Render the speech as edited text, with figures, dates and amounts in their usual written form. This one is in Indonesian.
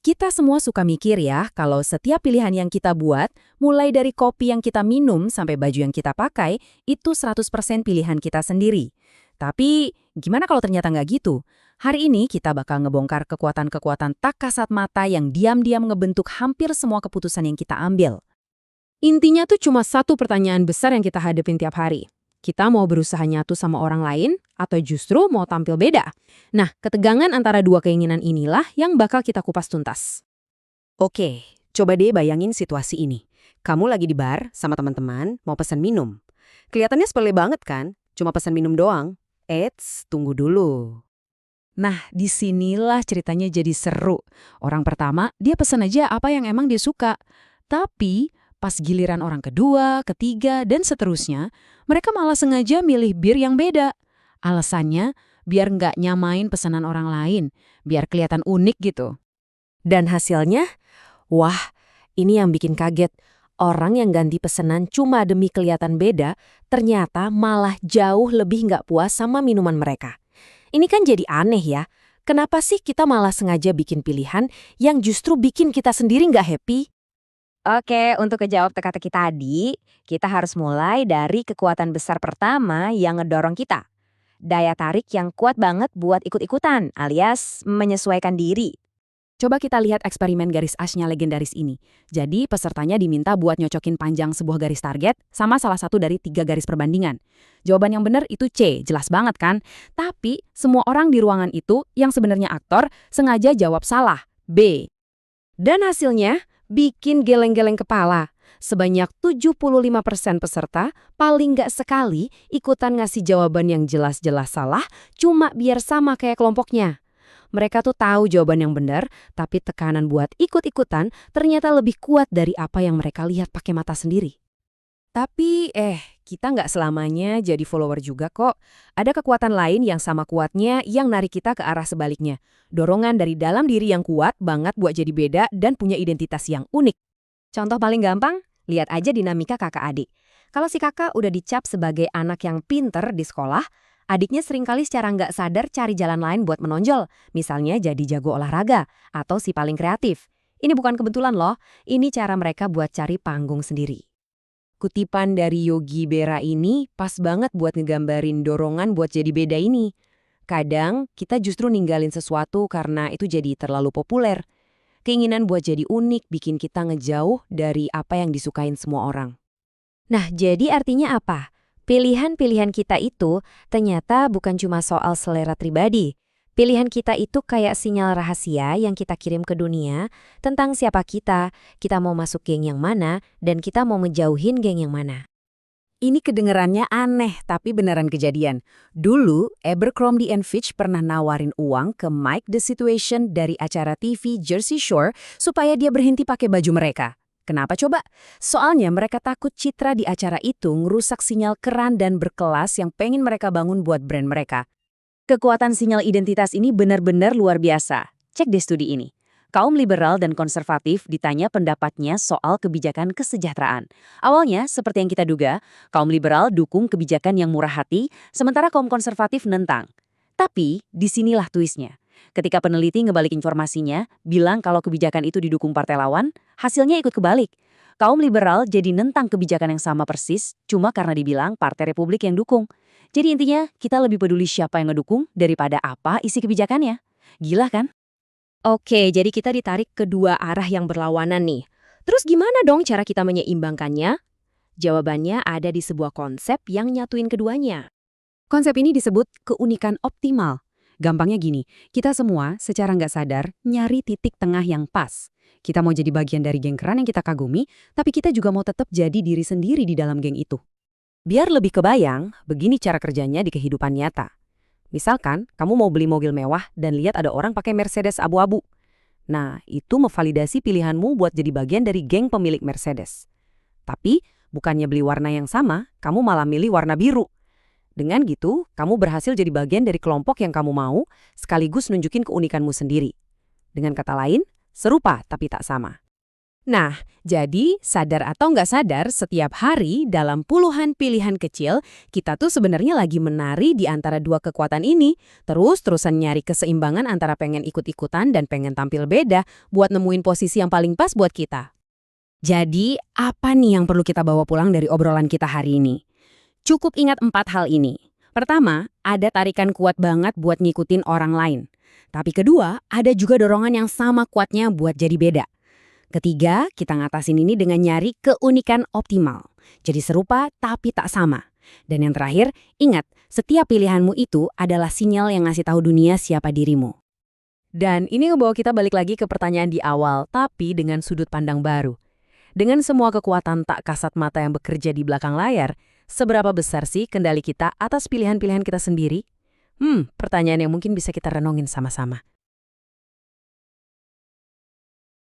Kita semua suka mikir ya, kalau setiap pilihan yang kita buat, mulai dari kopi yang kita minum sampai baju yang kita pakai, itu 100% pilihan kita sendiri. Tapi, gimana kalau ternyata nggak gitu? Hari ini kita bakal ngebongkar kekuatan-kekuatan tak kasat mata yang diam-diam ngebentuk hampir semua keputusan yang kita ambil. Intinya tuh cuma satu pertanyaan besar yang kita hadapin tiap hari. Kita mau berusaha nyatu sama orang lain atau justru mau tampil beda? Nah, ketegangan antara dua keinginan inilah yang bakal kita kupas tuntas. Oke, coba deh bayangin situasi ini. Kamu lagi di bar sama teman-teman, mau pesan minum. Kelihatannya sepele banget kan? Cuma pesan minum doang. Eits, tunggu dulu. Nah, disinilah ceritanya jadi seru. Orang pertama, dia pesan aja apa yang emang dia suka. Tapi, pas giliran orang kedua, ketiga, dan seterusnya, mereka malah sengaja milih bir yang beda. Alasannya, biar nggak nyamain pesanan orang lain, biar kelihatan unik gitu. Dan hasilnya, wah, ini yang bikin kaget. Orang yang ganti pesanan cuma demi kelihatan beda, ternyata malah jauh lebih nggak puas sama minuman mereka. Ini kan jadi aneh ya. Kenapa sih kita malah sengaja bikin pilihan yang justru bikin kita sendiri nggak happy? Oke, untuk kejawab teka-teki tadi, kita harus mulai dari kekuatan besar pertama yang ngedorong kita. Daya tarik yang kuat banget buat ikut-ikutan, alias menyesuaikan diri. Coba kita lihat eksperimen garis asnya legendaris ini. Jadi, pesertanya diminta buat nyocokin panjang sebuah garis target sama salah satu dari 3 garis perbandingan. Jawaban yang benar itu C, jelas banget kan? Tapi, semua orang di ruangan itu yang sebenarnya aktor sengaja jawab salah, B. Dan hasilnya bikin geleng-geleng kepala. Sebanyak 75% peserta paling nggak sekali ikutan ngasih jawaban yang jelas-jelas salah cuma biar sama kayak kelompoknya. Mereka tuh tahu jawaban yang benar, tapi tekanan buat ikut-ikutan ternyata lebih kuat dari apa yang mereka lihat pakai mata sendiri. Tapi, kita nggak selamanya jadi follower juga kok. Ada kekuatan lain yang sama kuatnya yang narik kita ke arah sebaliknya. Dorongan dari dalam diri yang kuat banget buat jadi beda dan punya identitas yang unik. Contoh paling gampang, lihat aja dinamika kakak adik. Kalau si kakak udah dicap sebagai anak yang pinter di sekolah, adiknya seringkali secara nggak sadar cari jalan lain buat menonjol. Misalnya jadi jago olahraga atau si paling kreatif. Ini bukan kebetulan loh, ini cara mereka buat cari panggung sendiri. Kutipan dari Yogi Berra ini pas banget buat ngegambarin dorongan buat jadi beda ini. Kadang kita justru ninggalin sesuatu karena itu jadi terlalu populer. Keinginan buat jadi unik bikin kita ngejauh dari apa yang disukain semua orang. Nah, jadi artinya apa? Pilihan-pilihan kita itu ternyata bukan cuma soal selera pribadi. Pilihan kita itu kayak sinyal rahasia yang kita kirim ke dunia tentang siapa kita mau masuk geng yang mana, dan kita mau ngejauhin geng yang mana. Ini kedengerannya aneh, tapi beneran kejadian. Dulu, Abercrombie & Fitch pernah nawarin uang ke Mike The Situation dari acara TV Jersey Shore supaya dia berhenti pakai baju mereka. Kenapa coba? Soalnya mereka takut citra di acara itu ngerusak sinyal keren dan berkelas yang pengen mereka bangun buat brand mereka. Kekuatan sinyal identitas ini benar-benar luar biasa. Cek deh studi ini. Kaum liberal dan konservatif ditanya pendapatnya soal kebijakan kesejahteraan. Awalnya, seperti yang kita duga, kaum liberal dukung kebijakan yang murah hati, sementara kaum konservatif nentang. Tapi, disinilah twistnya. Ketika peneliti ngebalik informasinya, bilang kalau kebijakan itu didukung partai lawan, hasilnya ikut kebalik. Kaum liberal jadi nentang kebijakan yang sama persis, cuma karena dibilang Partai Republik yang dukung. Jadi intinya, kita lebih peduli siapa yang ngedukung daripada apa isi kebijakannya. Gila kan? Oke, jadi kita ditarik ke dua arah yang berlawanan nih. Terus gimana dong cara kita menyeimbangkannya? Jawabannya ada di sebuah konsep yang nyatuin keduanya. Konsep ini disebut keunikan optimal. Gampangnya gini, kita semua secara nggak sadar nyari titik tengah yang pas. Kita mau jadi bagian dari geng keren yang kita kagumi, tapi kita juga mau tetap jadi diri sendiri di dalam geng itu. Biar lebih kebayang, begini cara kerjanya di kehidupan nyata. Misalkan, kamu mau beli mobil mewah dan lihat ada orang pakai Mercedes abu-abu. Nah, itu memvalidasi pilihanmu buat jadi bagian dari geng pemilik Mercedes. Tapi, bukannya beli warna yang sama, kamu malah milih warna biru. Dengan gitu, kamu berhasil jadi bagian dari kelompok yang kamu mau, sekaligus nunjukin keunikanmu sendiri. Dengan kata lain, serupa tapi tak sama. Nah, jadi sadar atau nggak sadar, setiap hari dalam puluhan pilihan kecil, kita tuh sebenarnya lagi menari di antara dua kekuatan ini. Terus-terusan nyari keseimbangan antara pengen ikut-ikutan dan pengen tampil beda buat nemuin posisi yang paling pas buat kita. Jadi, apa nih yang perlu kita bawa pulang dari obrolan kita hari ini? Cukup ingat 4 hal ini. Pertama, ada tarikan kuat banget buat ngikutin orang lain. Tapi kedua, ada juga dorongan yang sama kuatnya buat jadi beda. Ketiga, kita ngatasin ini dengan nyari keunikan optimal. Jadi serupa tapi tak sama. Dan yang terakhir, ingat, setiap pilihanmu itu adalah sinyal yang ngasih tahu dunia siapa dirimu. Dan ini ngebawa kita balik lagi ke pertanyaan di awal, tapi dengan sudut pandang baru. Dengan semua kekuatan tak kasat mata yang bekerja di belakang layar, seberapa besar sih kendali kita atas pilihan-pilihan kita sendiri? Pertanyaan yang mungkin bisa kita renungin sama-sama.